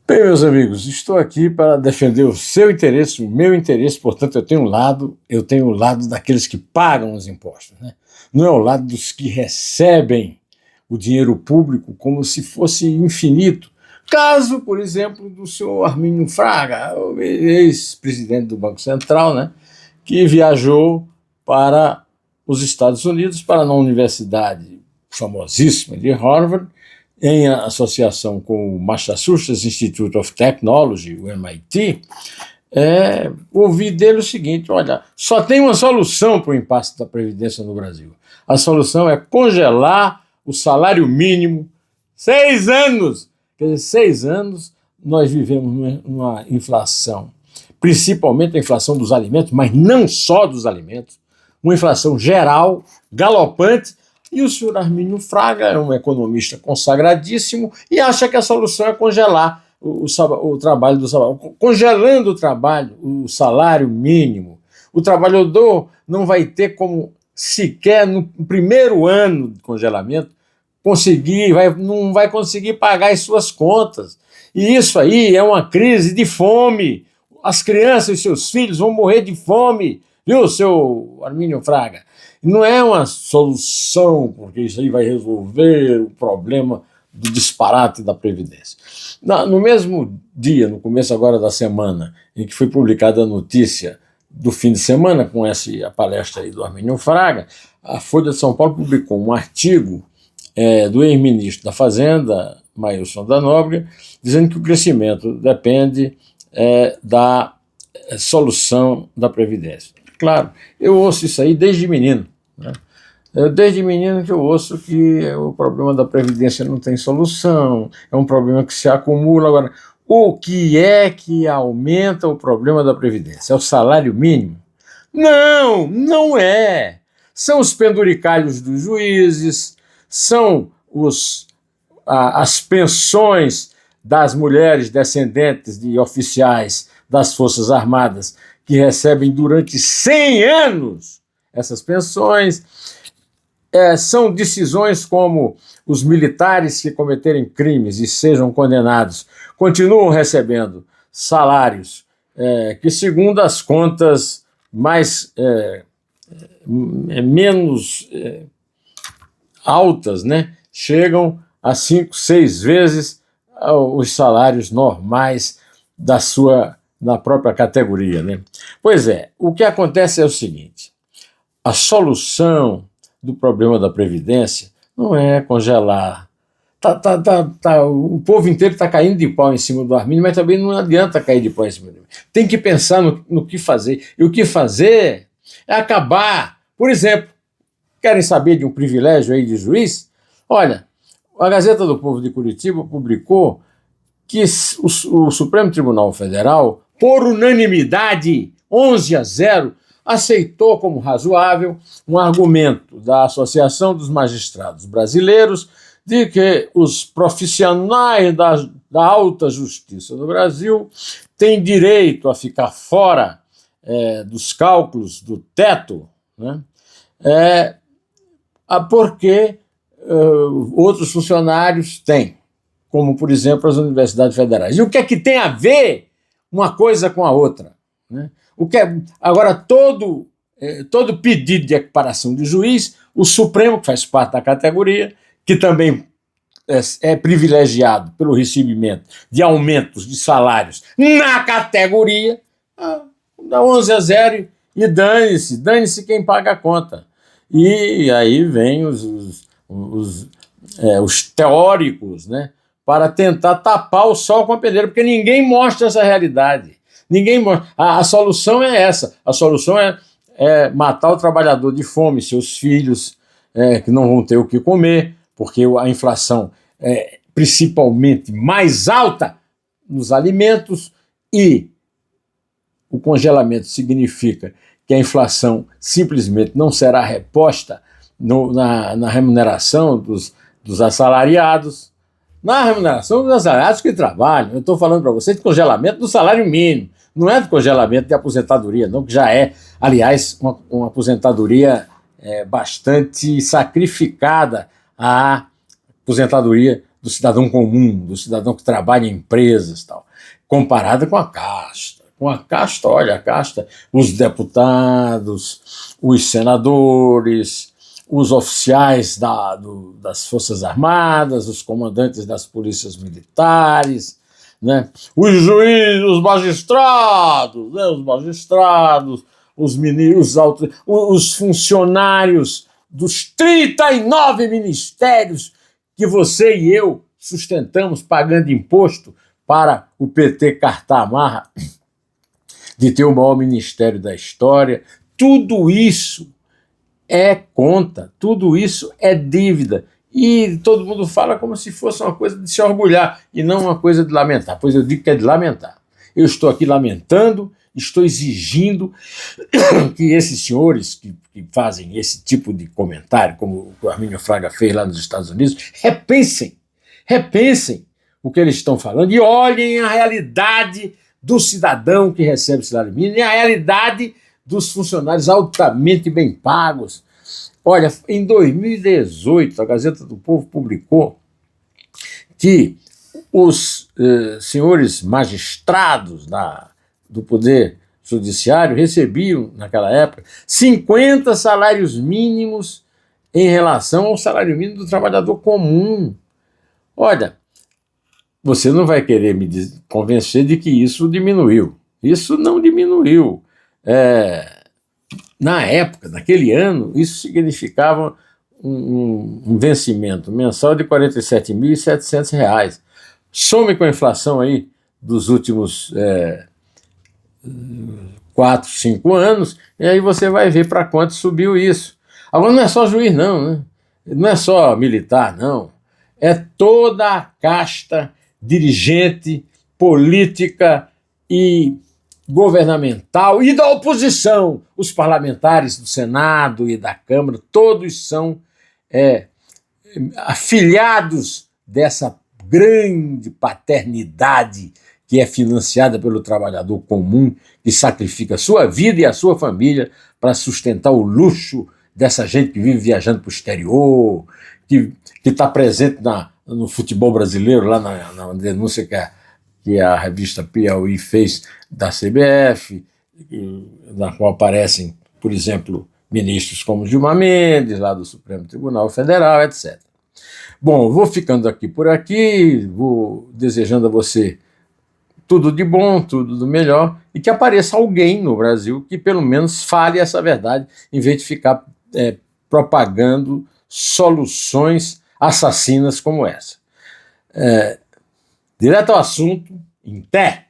Bem, meus amigos, estou aqui para defender o seu interesse, o meu interesse, portanto, eu tenho o lado daqueles que pagam os impostos, né? Não é o lado dos que recebem o dinheiro público como se fosse infinito. Caso, por exemplo, do senhor Armínio Fraga, o ex-presidente do Banco Central, né, que viajou para os Estados Unidos, para uma universidade famosíssima de Harvard, em associação com o Massachusetts Institute of Technology, o MIT, ouvi dele o seguinte: olha, só tem uma solução para o impasse da Previdência no Brasil. A solução é congelar o salário mínimo 6 anos. Quer dizer, 6 anos nós vivemos numa inflação, principalmente a inflação dos alimentos, mas não só dos alimentos, uma inflação geral, galopante. E o senhor Armínio Fraga é um economista consagradíssimo e acha que a solução é congelar o trabalho do salário. Congelando o salário mínimo, o trabalhador não vai ter como sequer no primeiro ano de congelamento não vai conseguir pagar as suas contas. E isso aí é uma crise de fome. As crianças e seus filhos vão morrer de fome, viu, seu Armínio Fraga? Não é uma solução, porque isso aí vai resolver o problema do disparate da Previdência. No mesmo dia, no começo agora da semana, em que foi publicada a notícia do fim de semana, com a palestra aí do Armínio Fraga, a Folha de São Paulo publicou um artigo do ex-ministro da Fazenda, Mailson da Nóbrega, dizendo que o crescimento depende da solução da Previdência. Claro, eu ouço isso aí desde menino, né? Desde menino que eu ouço que o problema da Previdência não tem solução, é um problema que se acumula. Agora, o que é que aumenta o problema da Previdência? É o salário mínimo? Não, não é. São os penduricalhos dos juízes, são as pensões das mulheres descendentes de oficiais das Forças Armadas que recebem durante 100 anos essas pensões. São decisões como os militares que cometerem crimes e sejam condenados continuam recebendo salários que, segundo as contas menos altas, né, chegam a 5, 6 vezes os salários normais da própria categoria, né? Pois é, o que acontece é o seguinte: a solução do problema da Previdência não é congelar. O povo inteiro está caindo de pau em cima do Armínio, mas também não adianta cair de pau em cima dele. Tem que pensar no que fazer. E o que fazer é acabar. Por exemplo, querem saber de um privilégio aí de juiz? Olha, a Gazeta do Povo de Curitiba publicou que o Supremo Tribunal Federal, por unanimidade, 11-0, aceitou como razoável um argumento da Associação dos Magistrados Brasileiros de que os profissionais da alta justiça do Brasil têm direito a ficar fora dos cálculos do teto, né? Porque outros funcionários têm, como, por exemplo, as universidades federais. E o que é que tem a ver uma coisa com a outra, né? Agora, todo pedido de equiparação de juiz, o Supremo, que faz parte da categoria, que também é privilegiado pelo recebimento de aumentos de salários na categoria, dá 11-0 e dane-se quem paga a conta. E aí vem os teóricos, né, para tentar tapar o sol com a peneira, porque ninguém mostra essa realidade. Ninguém mostra. A solução é essa. A solução é matar o trabalhador de fome, seus filhos que não vão ter o que comer, porque a inflação é principalmente mais alta nos alimentos, e o congelamento significa que a inflação simplesmente não será reposta na remuneração dos assalariados, na remuneração dos assalariados que trabalham. Eu estou falando para vocês de congelamento do salário mínimo, não é de congelamento de aposentadoria, não, que já é, aliás, uma aposentadoria bastante sacrificada à aposentadoria do cidadão comum, do cidadão que trabalha em empresas e tal, comparada com a casta. Com a casta, olha, a casta, os deputados, os senadores, os oficiais das Forças Armadas, os comandantes das polícias militares, né? Os juízes, os ministros, os funcionários dos 39 ministérios que você e eu sustentamos pagando imposto para o PT cartar a marra de ter o maior ministério da história. Tudo isso é conta, tudo isso é dívida. E todo mundo fala como se fosse uma coisa de se orgulhar e não uma coisa de lamentar. Pois eu digo que é de lamentar. Eu estou aqui lamentando, estou exigindo que esses senhores que fazem esse tipo de comentário, como o Armínio Fraga fez lá nos Estados Unidos, repensem o que eles estão falando e olhem a realidade do cidadão que recebe o salário mínimo e a realidade dos funcionários altamente bem pagos. Olha, em 2018, a Gazeta do Povo publicou que os senhores magistrados do Poder Judiciário recebiam, naquela época, 50 salários mínimos em relação ao salário mínimo do trabalhador comum. Olha, você não vai querer me convencer de que isso diminuiu. Isso não diminuiu. Na época, naquele ano, isso significava um vencimento mensal de R$ 47.700. Some com a inflação aí dos últimos 4, 5 anos, e aí você vai ver para quanto subiu isso. Agora não é só juiz não, né? Não é só militar, não. É toda a casta dirigente, política e governamental e da oposição. Os parlamentares do Senado e da Câmara, todos são afilhados dessa grande paternidade que é financiada pelo trabalhador comum, que sacrifica a sua vida e a sua família para sustentar o luxo dessa gente que vive viajando para o exterior, que está presente no futebol brasileiro, lá na denúncia que a revista Piauí fez da CBF, na qual aparecem, por exemplo, ministros como Gilmar Mendes, lá do Supremo Tribunal Federal, etc. Bom, vou ficando por aqui, vou desejando a você tudo de bom, tudo do melhor, e que apareça alguém no Brasil que pelo menos fale essa verdade, em vez de ficar propagando soluções assassinas como essa. Direto ao assunto, em pé.